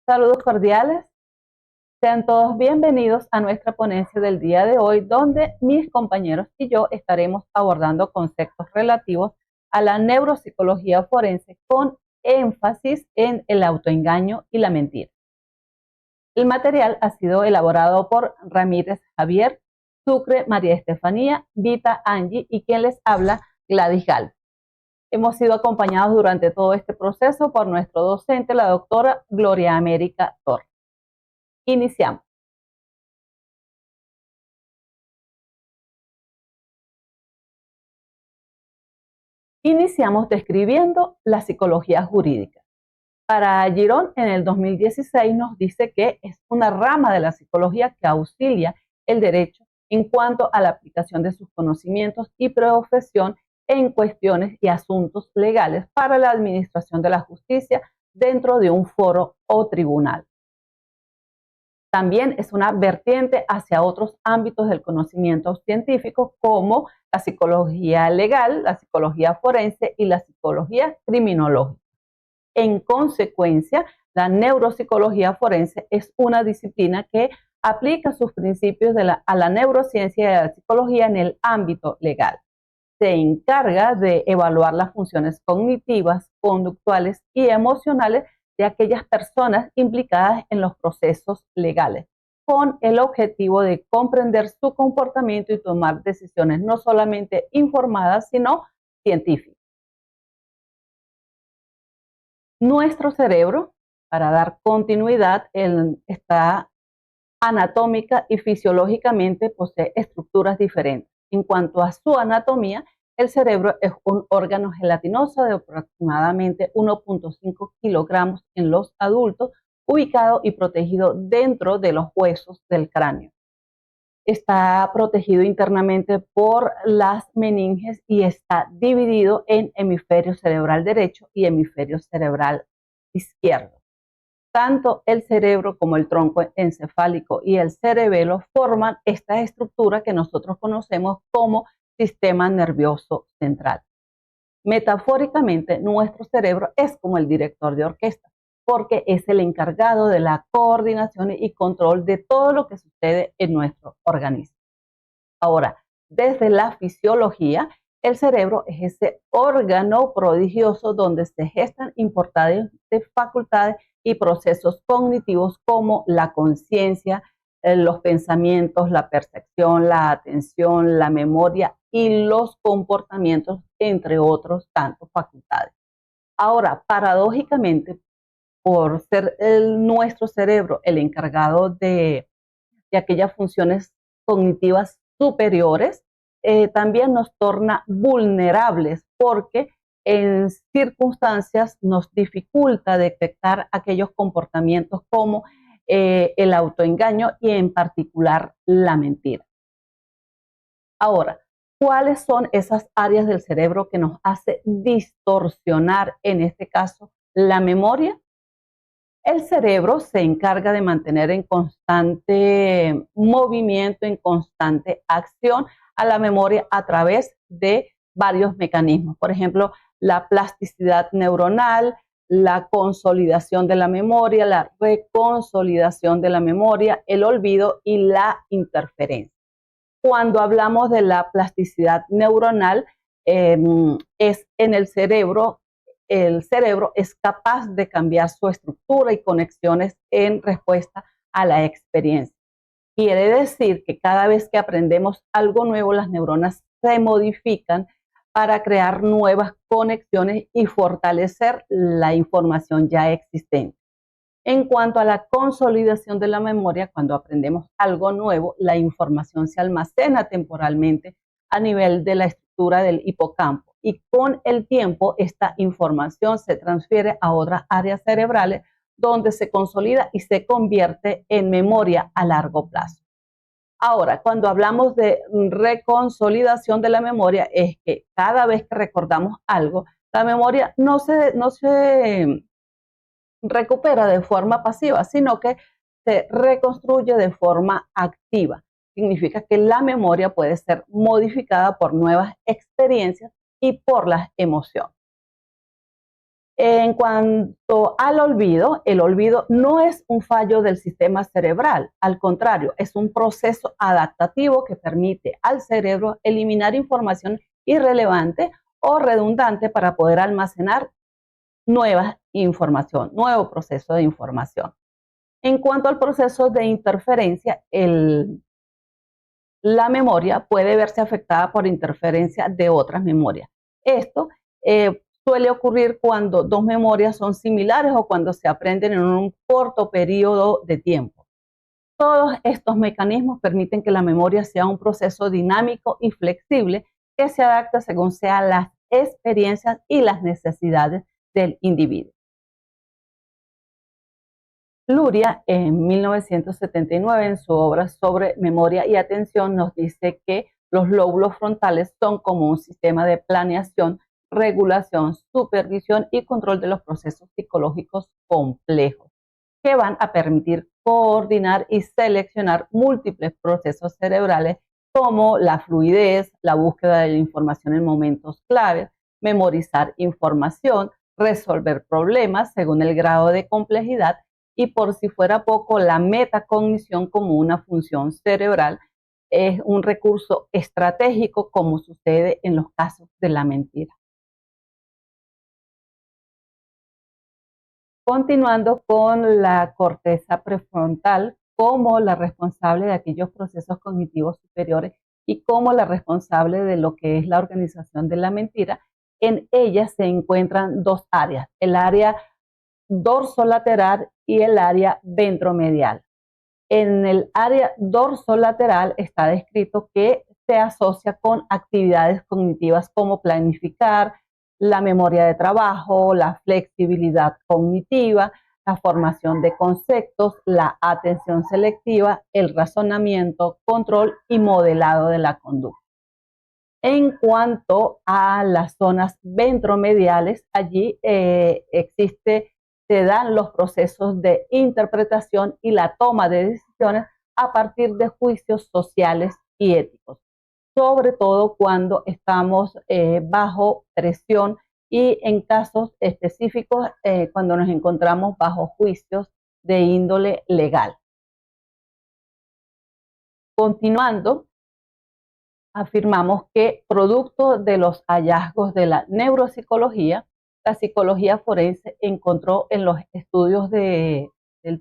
Saludos cordiales, sean todos bienvenidos a nuestra ponencia del día de hoy, donde mis compañeros y yo estaremos abordando conceptos relativos a la neuropsicología forense con énfasis en el autoengaño y la mentira. El material ha sido elaborado por Ramírez Javier, Sucre María Estefanía, Vita Angie y quien les habla, Gladys Gal. Hemos sido acompañados durante todo este proceso por nuestro docente, la doctora Gloria América Torres. Iniciamos. Iniciamos describiendo la psicología jurídica. Para Girón, en el 2016 nos dice que es una rama de la psicología que auxilia el derecho en cuanto a la aplicación de sus conocimientos y profesión en cuestiones y asuntos legales para la administración de la justicia dentro de un foro o tribunal. También es una vertiente hacia otros ámbitos del conocimiento científico como la psicología legal, la psicología forense y la psicología criminológica. En consecuencia, la neuropsicología forense es una disciplina que aplica sus principios a la neurociencia y a la psicología en el ámbito legal. Se encarga de evaluar las funciones cognitivas, conductuales y emocionales de aquellas personas implicadas en los procesos legales, con el objetivo de comprender su comportamiento y tomar decisiones no solamente informadas, sino científicas. Nuestro cerebro, para dar continuidad, está anatómica y fisiológicamente posee estructuras diferentes. En cuanto a su anatomía, el cerebro es un órgano gelatinoso de aproximadamente 1.5 kilogramos en los adultos, ubicado y protegido dentro de los huesos del cráneo. Está protegido internamente por las meninges y está dividido en hemisferio cerebral derecho y hemisferio cerebral izquierdo. Tanto el cerebro como el tronco encefálico y el cerebelo forman esta estructura que nosotros conocemos como sistema nervioso central. Metafóricamente, nuestro cerebro es como el director de orquesta, porque es el encargado de la coordinación y control de todo lo que sucede en nuestro organismo. Ahora, desde la fisiología, el cerebro es ese órgano prodigioso donde se gestan importantes facultades y procesos cognitivos como la conciencia, los pensamientos, la percepción, la atención, la memoria y los comportamientos, entre otros tantos facultades. Ahora, paradójicamente, por ser nuestro cerebro el encargado de aquellas funciones cognitivas superiores, también nos torna vulnerables porque en circunstancias nos dificulta detectar aquellos comportamientos como el autoengaño y en particular la mentira. Ahora, ¿cuáles son esas áreas del cerebro que nos hace distorsionar, en este caso, la memoria? El cerebro se encarga de mantener en constante movimiento, en constante acción a la memoria a través de varios mecanismos. Por ejemplo, la plasticidad neuronal, la consolidación de la memoria, la reconsolidación de la memoria, el olvido y la interferencia. Cuando hablamos de la plasticidad neuronal, es en el cerebro es capaz de cambiar su estructura y conexiones en respuesta a la experiencia. Quiere decir que cada vez que aprendemos algo nuevo, las neuronas se modifican para crear nuevas conexiones y fortalecer la información ya existente. En cuanto a la consolidación de la memoria, cuando aprendemos algo nuevo, la información se almacena temporalmente a nivel de la estructura del hipocampo y con el tiempo esta información se transfiere a otras áreas cerebrales donde se consolida y se convierte en memoria a largo plazo. Ahora, cuando hablamos de reconsolidación de la memoria, es que cada vez que recordamos algo, la memoria no se recupera de forma pasiva, sino que se reconstruye de forma activa. Significa que la memoria puede ser modificada por nuevas experiencias y por las emociones. En cuanto al olvido, el olvido no es un fallo del sistema cerebral, al contrario, es un proceso adaptativo que permite al cerebro eliminar información irrelevante o redundante para poder almacenar nueva información, nuevo proceso de información. En cuanto al proceso de interferencia, la memoria puede verse afectada por interferencia de otras memorias. Esto suele ocurrir cuando dos memorias son similares o cuando se aprenden en un corto periodo de tiempo. Todos estos mecanismos permiten que la memoria sea un proceso dinámico y flexible que se adapta según sean las experiencias y las necesidades del individuo. Luria, en 1979, en su obra sobre memoria y atención, nos dice que los lóbulos frontales son como un sistema de planeación, regulación, supervisión y control de los procesos psicológicos complejos, que van a permitir coordinar y seleccionar múltiples procesos cerebrales como la fluidez, la búsqueda de la información en momentos claves, memorizar información, resolver problemas según el grado de complejidad y, por si fuera poco, la metacognición como una función cerebral es un recurso estratégico como sucede en los casos de la mentira. Continuando con la corteza prefrontal como la responsable de aquellos procesos cognitivos superiores y como la responsable de lo que es la organización de la mentira, en ella se encuentran dos áreas, el área dorsolateral y el área ventromedial. En el área dorsolateral está descrito que se asocia con actividades cognitivas como planificar, la memoria de trabajo, la flexibilidad cognitiva, la formación de conceptos, la atención selectiva, el razonamiento, control y modelado de la conducta. En cuanto a las zonas ventromediales, allí se dan los procesos de interpretación y la toma de decisiones a partir de juicios sociales y éticos, sobre todo cuando estamos bajo presión y en casos específicos cuando nos encontramos bajo juicios de índole legal. Continuando, afirmamos que producto de los hallazgos de la neuropsicología, la psicología forense encontró en los estudios del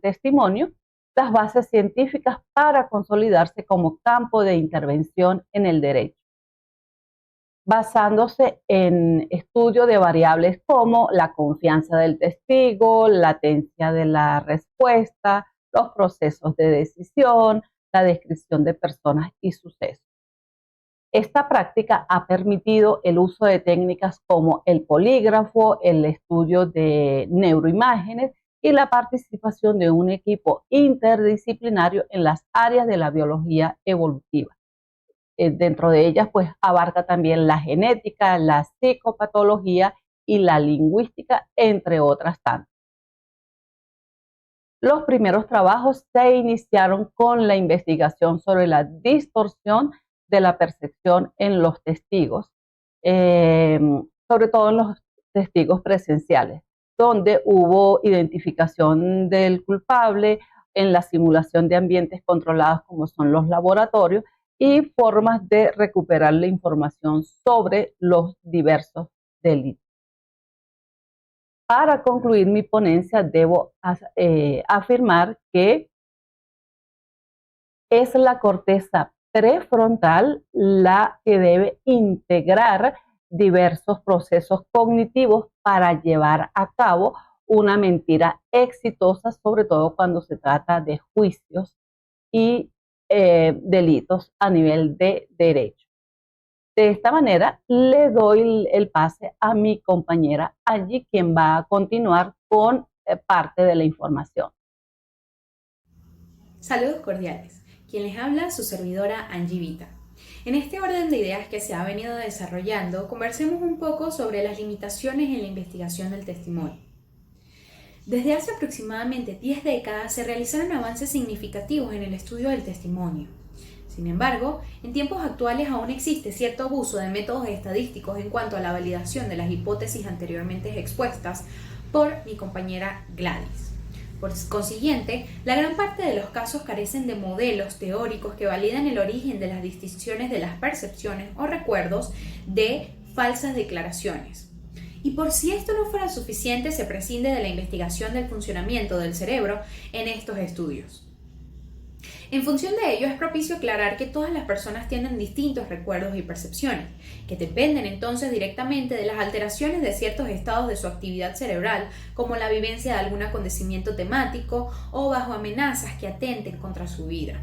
testimonio las bases científicas para consolidarse como campo de intervención en el derecho, basándose en estudio de variables como la confianza del testigo, latencia de la respuesta, los procesos de decisión, la descripción de personas y sucesos. Esta práctica ha permitido el uso de técnicas como el polígrafo, el estudio de neuroimágenes y la participación de un equipo interdisciplinario en las áreas de la biología evolutiva. Dentro de ellas, pues, abarca también la genética, la psicopatología y la lingüística, entre otras tantas. Los primeros trabajos se iniciaron con la investigación sobre la distorsión de la percepción en los testigos, sobre todo en los testigos presenciales, donde hubo identificación del culpable en la simulación de ambientes controlados como son los laboratorios y formas de recuperar la información sobre los diversos delitos. Para concluir mi ponencia, debo afirmar que es la corteza prefrontal la que debe integrar diversos procesos cognitivos para llevar a cabo una mentira exitosa, sobre todo cuando se trata de juicios y delitos a nivel de derecho. De esta manera, le doy el pase a mi compañera Angie, quien va a continuar con parte de la información. Saludos cordiales. Quien les habla, su servidora Angie Vita. En este orden de ideas que se ha venido desarrollando, conversemos un poco sobre las limitaciones en la investigación del testimonio. Desde hace aproximadamente 10 décadas se realizaron avances significativos en el estudio del testimonio. Sin embargo, en tiempos actuales aún existe cierto abuso de métodos estadísticos en cuanto a la validación de las hipótesis anteriormente expuestas por mi compañera Gladys. Por consiguiente, la gran parte de los casos carecen de modelos teóricos que validan el origen de las distinciones de las percepciones o recuerdos de falsas declaraciones. Y por si esto no fuera suficiente, se prescinde de la investigación del funcionamiento del cerebro en estos estudios. En función de ello, es propicio aclarar que todas las personas tienen distintos recuerdos y percepciones, que dependen entonces directamente de las alteraciones de ciertos estados de su actividad cerebral, como la vivencia de algún acontecimiento temático o bajo amenazas que atenten contra su vida.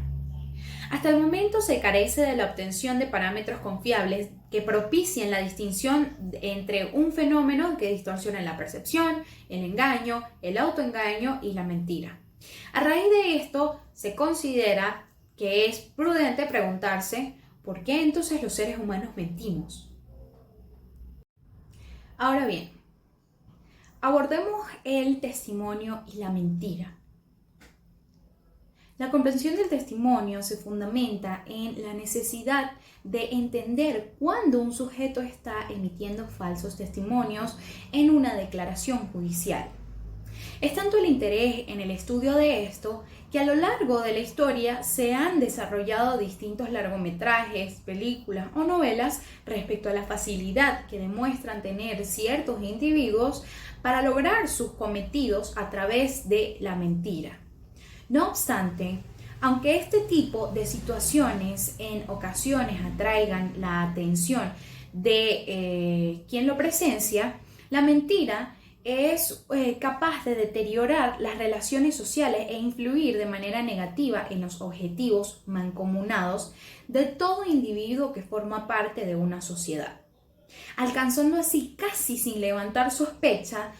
Hasta el momento se carece de la obtención de parámetros confiables que propicien la distinción entre un fenómeno que distorsiona la percepción, el engaño, el autoengaño y la mentira. A raíz de esto, se considera que es prudente preguntarse ¿por qué entonces los seres humanos mentimos? Ahora bien, abordemos el testimonio y la mentira. La comprensión del testimonio se fundamenta en la necesidad de entender cuándo un sujeto está emitiendo falsos testimonios en una declaración judicial. Es tanto el interés en el estudio de esto que a lo largo de la historia se han desarrollado distintos largometrajes, películas o novelas respecto a la facilidad que demuestran tener ciertos individuos para lograr sus cometidos a través de la mentira. No obstante, aunque este tipo de situaciones en ocasiones atraigan la atención de quien lo presencia, la mentira es capaz de deteriorar las relaciones sociales e influir de manera negativa en los objetivos mancomunados de todo individuo que forma parte de una sociedad, alcanzando así casi sin levantar sospecha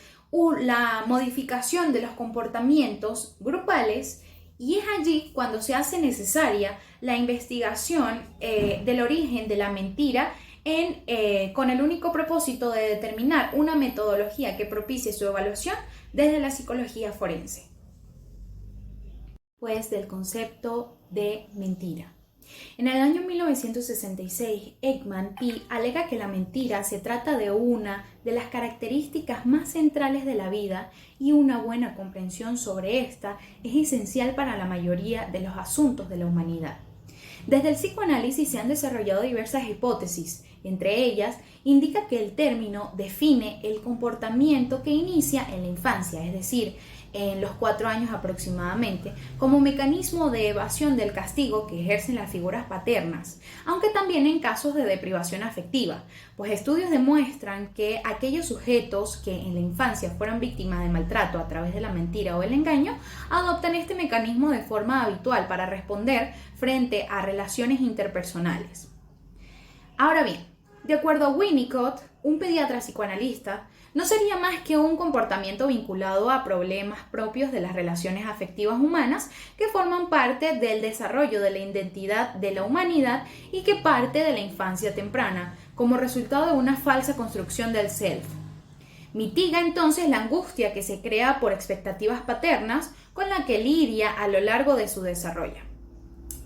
la modificación de los comportamientos grupales, y es allí cuando se hace necesaria la investigación del origen de la mentira con el único propósito de determinar una metodología que propicie su evaluación desde la psicología forense. Pues del concepto de mentira. En el año 1966, Ekman P. alega que la mentira se trata de una de las características más centrales de la vida y una buena comprensión sobre esta es esencial para la mayoría de los asuntos de la humanidad. Desde el psicoanálisis se han desarrollado diversas hipótesis. Entre ellas, indica que el término define el comportamiento que inicia en la infancia, es decir, en los 4 años aproximadamente, como mecanismo de evasión del castigo que ejercen las figuras paternas, aunque también en casos de deprivación afectiva, pues estudios demuestran que aquellos sujetos que en la infancia fueron víctimas de maltrato a través de la mentira o el engaño, adoptan este mecanismo de forma habitual para responder frente a relaciones interpersonales. Ahora bien, de acuerdo a Winnicott, un pediatra psicoanalista, no sería más que un comportamiento vinculado a problemas propios de las relaciones afectivas humanas que forman parte del desarrollo de la identidad de la humanidad y que parte de la infancia temprana, como resultado de una falsa construcción del self. Mitiga entonces la angustia que se crea por expectativas paternas con la que lidia a lo largo de su desarrollo.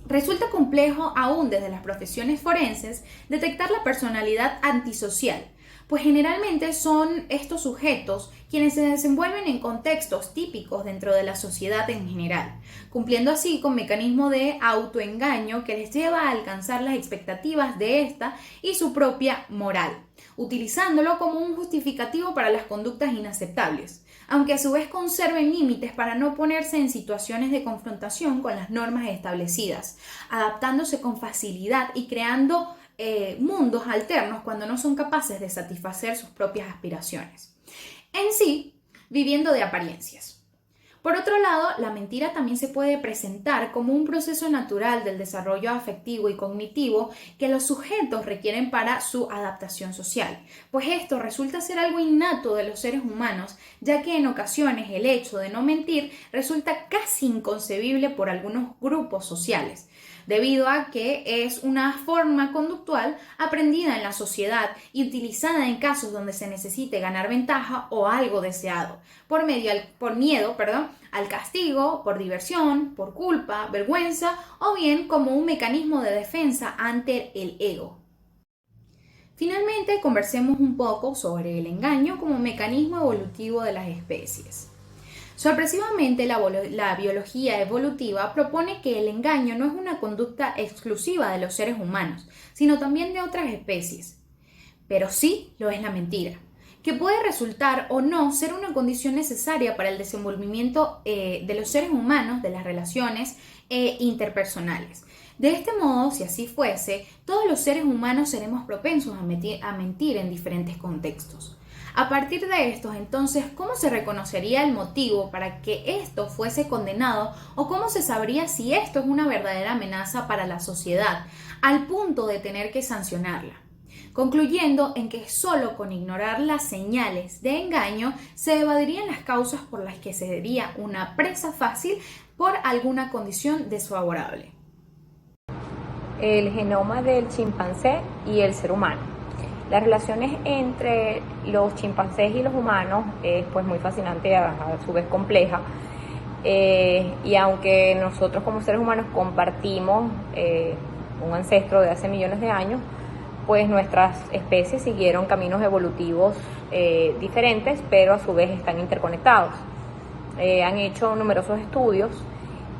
Resulta complejo aún desde las profesiones forenses detectar la personalidad antisocial, pues generalmente son estos sujetos quienes se desenvuelven en contextos típicos dentro de la sociedad en general, cumpliendo así con mecanismos de autoengaño que les lleva a alcanzar las expectativas de esta y su propia moral, utilizándolo como un justificativo para las conductas inaceptables, aunque a su vez conserven límites para no ponerse en situaciones de confrontación con las normas establecidas, adaptándose con facilidad y creando mundos alternos cuando no son capaces de satisfacer sus propias aspiraciones. En sí, viviendo de apariencias. Por otro lado, la mentira también se puede presentar como un proceso natural del desarrollo afectivo y cognitivo que los sujetos requieren para su adaptación social, pues esto resulta ser algo innato de los seres humanos, ya que en ocasiones el hecho de no mentir resulta casi inconcebible por algunos grupos sociales, debido a que es una forma conductual aprendida en la sociedad y utilizada en casos donde se necesite ganar ventaja o algo deseado, por miedo al castigo, por diversión, por culpa, vergüenza o bien como un mecanismo de defensa ante el ego. Finalmente, conversemos un poco sobre el engaño como mecanismo evolutivo de las especies. Sorpresivamente, la biología evolutiva propone que el engaño no es una conducta exclusiva de los seres humanos, sino también de otras especies. Pero sí lo es la mentira, que puede resultar o no ser una condición necesaria para el desenvolvimiento de los seres humanos, de las relaciones interpersonales. De este modo, si así fuese, todos los seres humanos seremos propensos a mentir en diferentes contextos. A partir de estos, entonces, ¿cómo se reconocería el motivo para que esto fuese condenado o cómo se sabría si esto es una verdadera amenaza para la sociedad, al punto de tener que sancionarla? Concluyendo en que solo con ignorar las señales de engaño se evadirían las causas por las que sería una presa fácil por alguna condición desfavorable. El genoma del chimpancé y el ser humano. Las relaciones entre los chimpancés y los humanos es pues muy fascinante, a su vez compleja, y aunque nosotros como seres humanos compartimos un ancestro de hace millones de años, pues nuestras especies siguieron caminos evolutivos diferentes, pero a su vez están interconectados. Han hecho numerosos estudios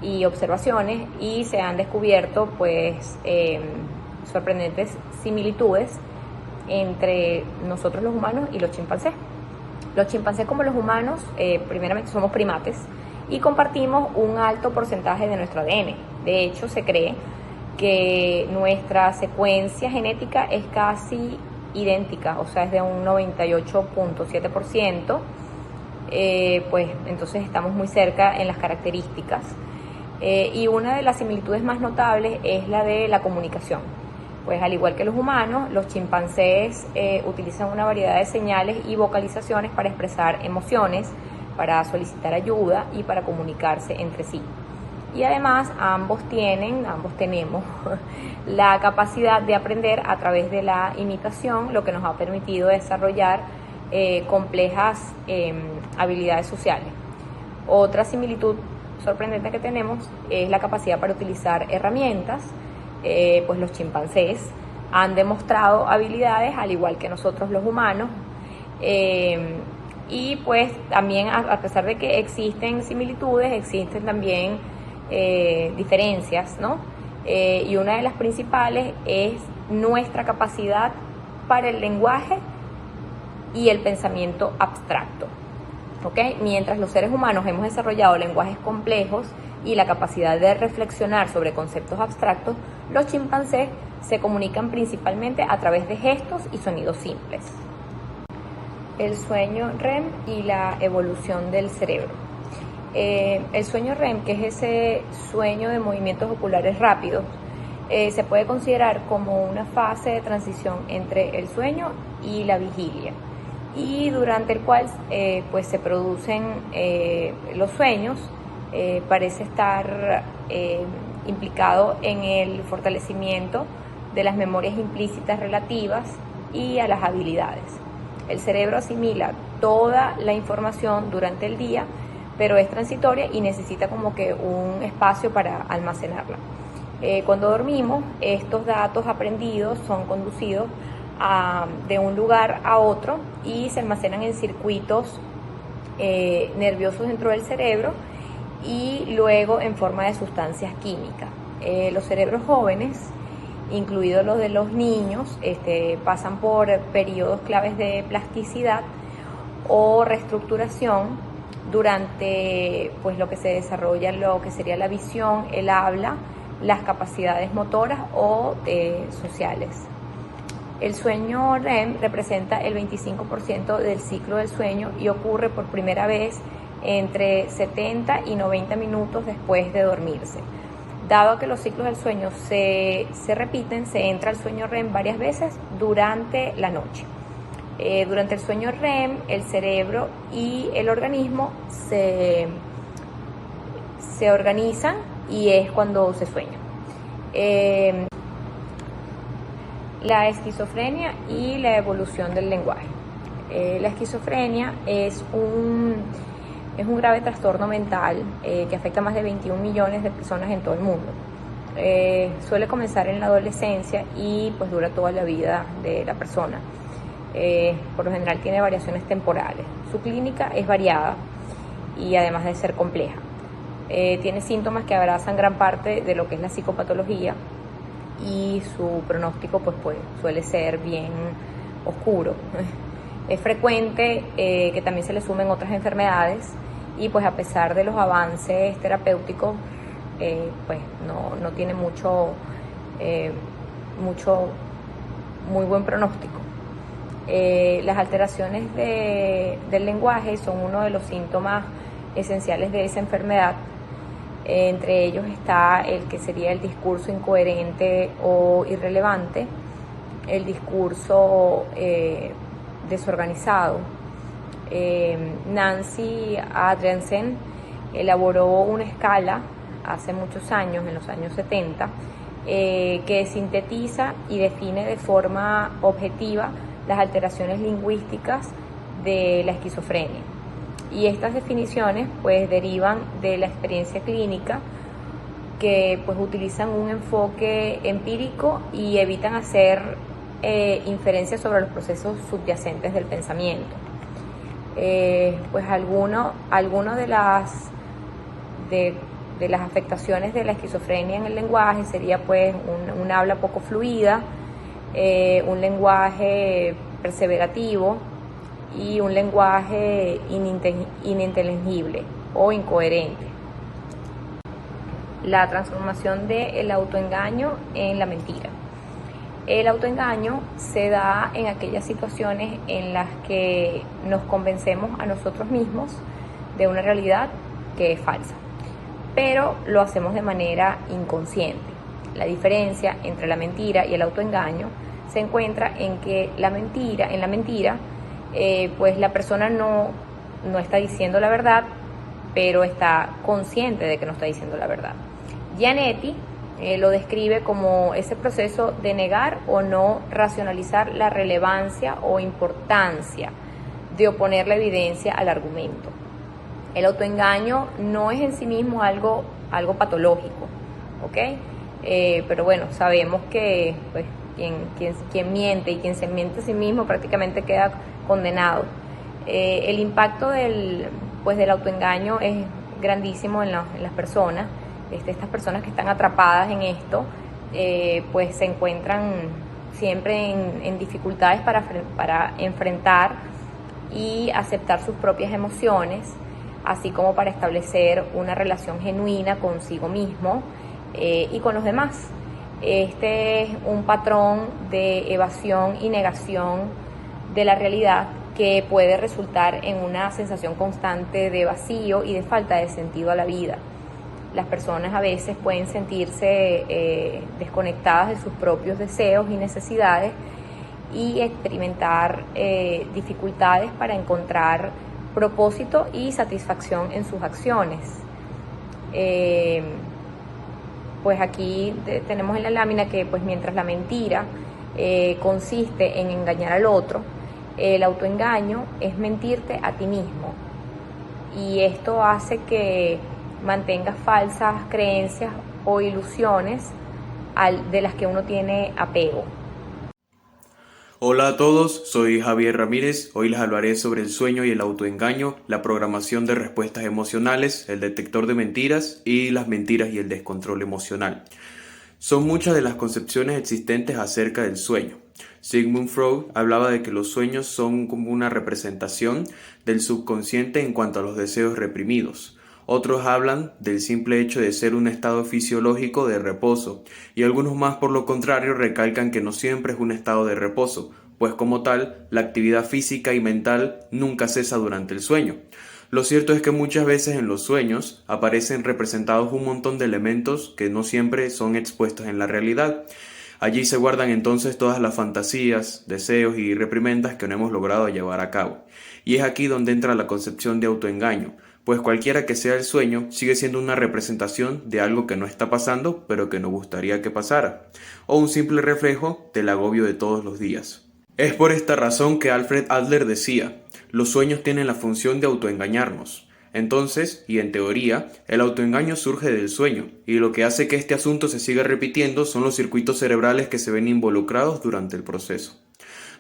y observaciones y se han descubierto pues sorprendentes similitudes entre nosotros los humanos y los chimpancés. Los chimpancés como los humanos primeramente somos primates y compartimos un alto porcentaje de nuestro ADN. De hecho, se cree que nuestra secuencia genética es casi idéntica, o sea, es de un 98.7%, pues entonces estamos muy cerca en las características. Y una de las similitudes más notables es la de la comunicación. Pues al igual que los humanos, los chimpancés utilizan una variedad de señales y vocalizaciones para expresar emociones, para solicitar ayuda y para comunicarse entre sí. Y además ambos tenemos la capacidad de aprender a través de la imitación, lo que nos ha permitido desarrollar complejas habilidades sociales. Otra similitud sorprendente que tenemos es la capacidad para utilizar herramientas. Pues los chimpancés han demostrado habilidades al igual que nosotros los humanos, y pues también a pesar de que existen similitudes, existen también diferencias, ¿no? Y una de las principales es nuestra capacidad para el lenguaje y el pensamiento abstracto. ¿Okay? Mientras los seres humanos hemos desarrollado lenguajes complejos y la capacidad de reflexionar sobre conceptos abstractos, los chimpancés se comunican principalmente a través de gestos y sonidos simples. El sueño REM y la evolución del cerebro. El sueño REM, que es ese sueño de movimientos oculares rápidos, se puede considerar como una fase de transición entre el sueño y la vigilia, y durante el cual pues se producen los sueños. Parece estar implicado en el fortalecimiento de las memorias implícitas relativas y a las habilidades. El cerebro asimila toda la información durante el día, pero es transitoria y necesita como que un espacio para almacenarla. Cuando dormimos, estos datos aprendidos son conducidos de un lugar a otro y se almacenan en circuitos nerviosos dentro del cerebro y luego en forma de sustancias químicas. Los cerebros jóvenes, incluidos los de los niños, pasan por periodos claves de plasticidad o reestructuración durante pues lo que se desarrolla, lo que sería la visión, el habla, las capacidades motoras o sociales. El sueño REM representa el 25% del ciclo del sueño y ocurre por primera vez entre 70 y 90 minutos después de dormirse. Dado que los ciclos del sueño se repiten, se entra al sueño REM varias veces durante la noche. Durante el sueño REM, el cerebro y el organismo se organizan y es cuando se sueña. La esquizofrenia y la evolución del lenguaje. La esquizofrenia es Es un grave trastorno mental que afecta a más de 21 millones de personas en todo el mundo. Suele comenzar en la adolescencia y pues dura toda la vida de la persona. Por lo general tiene variaciones temporales. Su clínica es variada y además de ser compleja. Tiene síntomas que abrazan gran parte de lo que es la psicopatología y su pronóstico pues suele ser bien oscuro. Es frecuente que también se le sumen otras enfermedades y pues a pesar de los avances terapéuticos pues no tiene muy buen pronóstico. Las alteraciones del lenguaje son uno de los síntomas esenciales de esa enfermedad. Entre ellos está el que sería el discurso incoherente o irrelevante, el discurso desorganizado. Nancy Andriasen elaboró una escala hace muchos años, en los años 70, que sintetiza y define de forma objetiva las alteraciones lingüísticas de la esquizofrenia. Y estas definiciones pues derivan de la experiencia clínica, que pues utilizan un enfoque empírico y evitan hacer inferencias sobre los procesos subyacentes del pensamiento. Pues alguno de las afectaciones de la esquizofrenia en el lenguaje sería pues un habla poco fluida, un lenguaje perseverativo y un lenguaje ininteligible o incoherente. La transformación del autoengaño en la mentira. El autoengaño se da en aquellas situaciones en las que nos convencemos a nosotros mismos de una realidad que es falsa, pero lo hacemos de manera inconsciente. La diferencia entre la mentira y el autoengaño se encuentra en que en la mentira, pues la persona no está diciendo la verdad, pero está consciente de que no está diciendo la verdad. Gianetti lo describe como ese proceso de negar o no racionalizar la relevancia o importancia de oponer la evidencia al argumento. El autoengaño no es en sí mismo algo patológico, ¿ok? Pero bueno, sabemos que pues, quien miente y quien se miente a sí mismo prácticamente queda condenado. El impacto del autoengaño es grandísimo en las personas. Estas personas que están atrapadas en esto pues se encuentran siempre en dificultades para enfrentar y aceptar sus propias emociones, así como para establecer una relación genuina consigo mismo y con los demás. Este es un patrón de evasión y negación de la realidad que puede resultar en una sensación constante de vacío y de falta de sentido a la vida. Las personas a veces pueden sentirse desconectadas de sus propios deseos y necesidades y experimentar dificultades para encontrar propósito y satisfacción en sus acciones. Pues aquí tenemos en la lámina que pues mientras la mentira consiste en engañar al otro, el autoengaño es mentirte a ti mismo, y esto hace que mantengas falsas creencias o ilusiones de las que uno tiene apego. Hola a todos, soy Javier Ramírez. Hoy les hablaré sobre el sueño y el autoengaño, la programación de respuestas emocionales, el detector de mentiras y las mentiras y el descontrol emocional. Son muchas de las concepciones existentes acerca del sueño. Sigmund Freud hablaba de que los sueños son como una representación del subconsciente en cuanto a los deseos reprimidos. Otros hablan del simple hecho de ser un estado fisiológico de reposo, y algunos más por lo contrario recalcan que no siempre es un estado de reposo, pues como tal, la actividad física y mental nunca cesa durante el sueño. Lo cierto es que muchas veces en los sueños aparecen representados un montón de elementos que no siempre son expuestos en la realidad. Allí se guardan entonces todas las fantasías, deseos y reprimendas que no hemos logrado llevar a cabo. Y es aquí donde entra la concepción de autoengaño, pues cualquiera que sea el sueño sigue siendo una representación de algo que no está pasando, pero que nos gustaría que pasara, o un simple reflejo del agobio de todos los días. Es por esta razón que Alfred Adler decía: los sueños tienen la función de autoengañarnos. Entonces, y en teoría, el autoengaño surge del sueño, y lo que hace que este asunto se siga repitiendo son los circuitos cerebrales que se ven involucrados durante el proceso.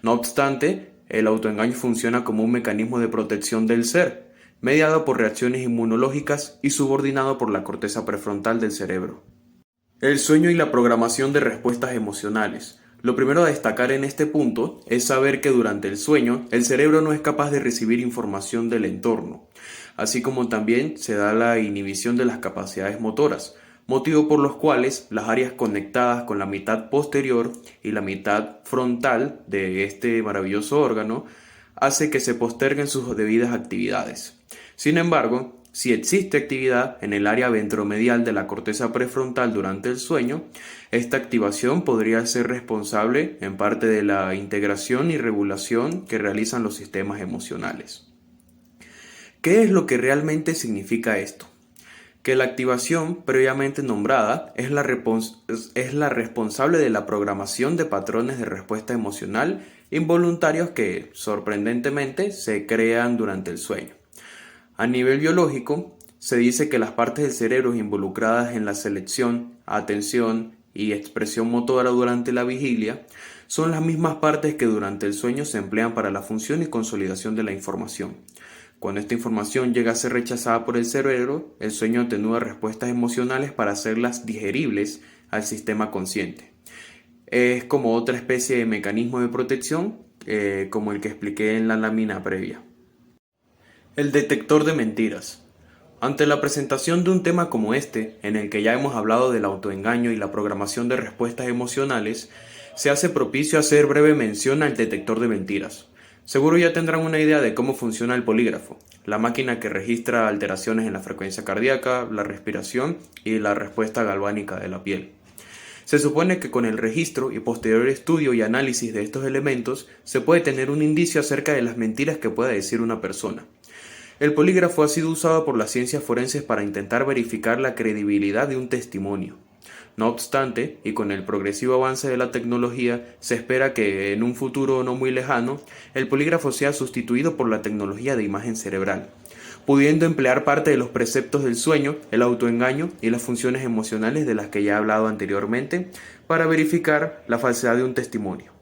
No obstante, el autoengaño funciona como un mecanismo de protección del ser, mediado por reacciones inmunológicas y subordinado por la corteza prefrontal del cerebro. El sueño y la programación de respuestas emocionales. Lo primero a destacar en este punto es saber que durante el sueño el cerebro no es capaz de recibir información del entorno, así como también se da la inhibición de las capacidades motoras, motivo por los cuales las áreas conectadas con la mitad posterior y la mitad frontal de este maravilloso órgano hace que se posterguen sus debidas actividades. Sin embargo, si existe actividad en el área ventromedial de la corteza prefrontal durante el sueño, esta activación podría ser responsable en parte de la integración y regulación que realizan los sistemas emocionales. ¿Qué es lo que realmente significa esto? Que la activación previamente nombrada es la responsable de la programación de patrones de respuesta emocional involuntarios que, sorprendentemente, se crean durante el sueño. A nivel biológico, se dice que las partes del cerebro involucradas en la selección, atención y expresión motora durante la vigilia son las mismas partes que durante el sueño se emplean para la función y consolidación de la información. Cuando esta información llega a ser rechazada por el cerebro, el sueño atenúa respuestas emocionales para hacerlas digeribles al sistema consciente. Es como otra especie de mecanismo de protección, como el que expliqué en la lámina previa. El detector de mentiras. Ante la presentación de un tema como este, en el que ya hemos hablado del autoengaño y la programación de respuestas emocionales, se hace propicio hacer breve mención al detector de mentiras. Seguro ya tendrán una idea de cómo funciona el polígrafo, la máquina que registra alteraciones en la frecuencia cardíaca, la respiración y la respuesta galvánica de la piel. Se supone que con el registro y posterior estudio y análisis de estos elementos se puede tener un indicio acerca de las mentiras que pueda decir una persona. El polígrafo ha sido usado por las ciencias forenses para intentar verificar la credibilidad de un testimonio. No obstante, y con el progresivo avance de la tecnología, se espera que en un futuro no muy lejano, el polígrafo sea sustituido por la tecnología de imagen cerebral, pudiendo emplear parte de los preceptos del sueño, el autoengaño y las funciones emocionales de las que ya he hablado anteriormente, para verificar la falsedad de un testimonio.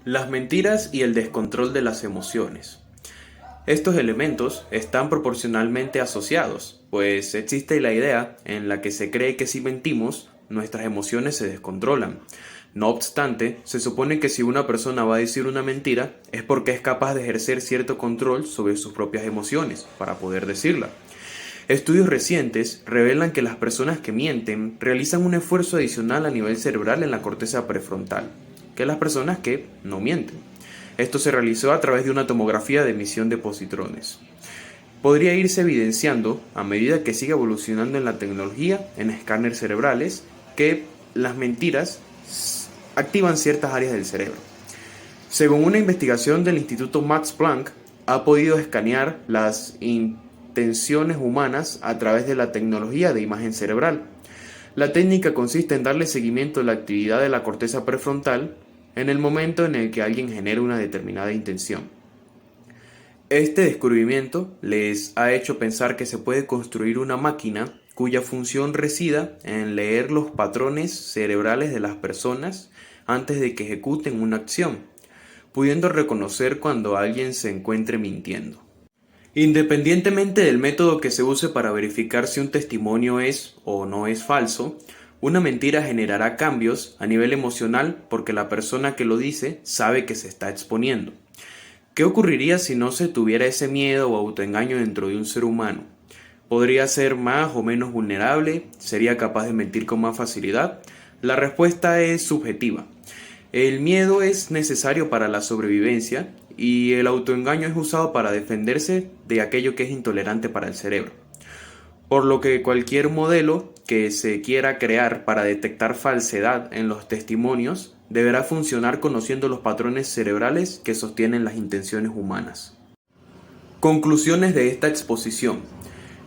Las mentiras y el descontrol de las emociones. Estos elementos están proporcionalmente asociados, pues existe la idea en la que se cree que si mentimos, nuestras emociones se descontrolan. No obstante, se supone que si una persona va a decir una mentira, es porque es capaz de ejercer cierto control sobre sus propias emociones para poder decirla. Estudios recientes revelan que las personas que mienten realizan un esfuerzo adicional a nivel cerebral en la corteza prefrontal que las personas que no mienten. Esto se realizó a través de una tomografía de emisión de positrones. Podría irse evidenciando, a medida que sigue evolucionando en la tecnología, en escáneres cerebrales, que las mentiras activan ciertas áreas del cerebro. Según una investigación del Instituto Max Planck, ha podido escanear las intenciones humanas a través de la tecnología de imagen cerebral. La técnica consiste en darle seguimiento a la actividad de la corteza prefrontal en el momento en el que alguien genera una determinada intención. Este descubrimiento les ha hecho pensar que se puede construir una máquina cuya función resida en leer los patrones cerebrales de las personas antes de que ejecuten una acción, pudiendo reconocer cuando alguien se encuentre mintiendo. Independientemente del método que se use para verificar si un testimonio es o no es falso, una mentira generará cambios a nivel emocional porque la persona que lo dice sabe que se está exponiendo. ¿Qué ocurriría si no se tuviera ese miedo o autoengaño dentro de un ser humano? ¿Podría ser más o menos vulnerable? ¿Sería capaz de mentir con más facilidad? La respuesta es subjetiva. El miedo es necesario para la sobrevivencia y el autoengaño es usado para defenderse de aquello que es intolerante para el cerebro. Por lo que cualquier modelo que se quiera crear para detectar falsedad en los testimonios deberá funcionar conociendo los patrones cerebrales que sostienen las intenciones humanas. Conclusiones de esta exposición.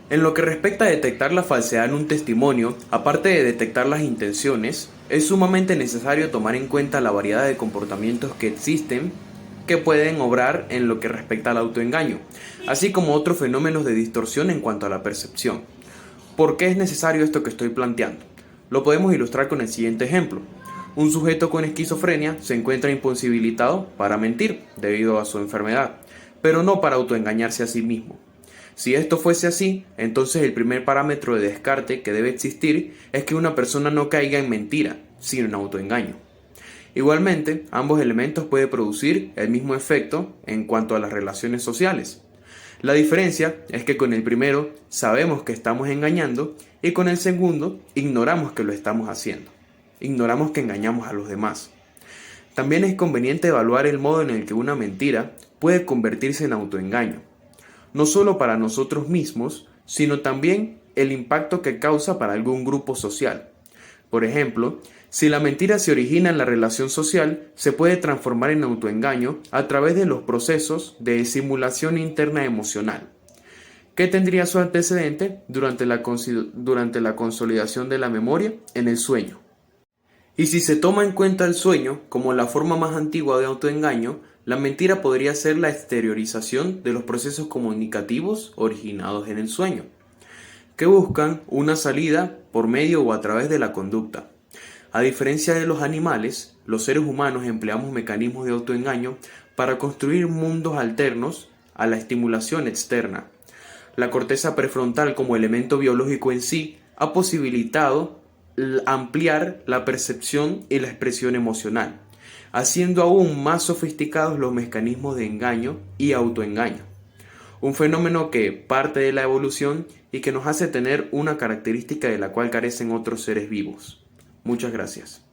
En lo que respecta a detectar la falsedad en un testimonio, aparte de detectar las intenciones, es sumamente necesario tomar en cuenta la variedad de comportamientos que existen que pueden obrar en lo que respecta al autoengaño, así como otros fenómenos de distorsión en cuanto a la percepción. ¿Por qué es necesario esto que estoy planteando? Lo podemos ilustrar con el siguiente ejemplo. Un sujeto con esquizofrenia se encuentra imposibilitado para mentir debido a su enfermedad, pero no para autoengañarse a sí mismo. Si esto fuese así, entonces el primer parámetro de descarte que debe existir es que una persona no caiga en mentira, sino en autoengaño. Igualmente, ambos elementos pueden producir el mismo efecto en cuanto a las relaciones sociales. La diferencia es que con el primero sabemos que estamos engañando y con el segundo ignoramos que lo estamos haciendo. Ignoramos que engañamos a los demás. También es conveniente evaluar el modo en el que una mentira puede convertirse en autoengaño, no solo para nosotros mismos, sino también el impacto que causa para algún grupo social. Por ejemplo, si la mentira se origina en la relación social, se puede transformar en autoengaño a través de los procesos de simulación interna emocional, que tendría su antecedente durante la consolidación de la memoria en el sueño. Y si se toma en cuenta el sueño como la forma más antigua de autoengaño, la mentira podría ser la exteriorización de los procesos comunicativos originados en el sueño, que buscan una salida por medio o a través de la conducta. A diferencia de los animales, los seres humanos empleamos mecanismos de autoengaño para construir mundos alternos a la estimulación externa. La corteza prefrontal como elemento biológico en sí ha posibilitado ampliar la percepción y la expresión emocional, haciendo aún más sofisticados los mecanismos de engaño y autoengaño. Un fenómeno que parte de la evolución y que nos hace tener una característica de la cual carecen otros seres vivos. Muchas gracias.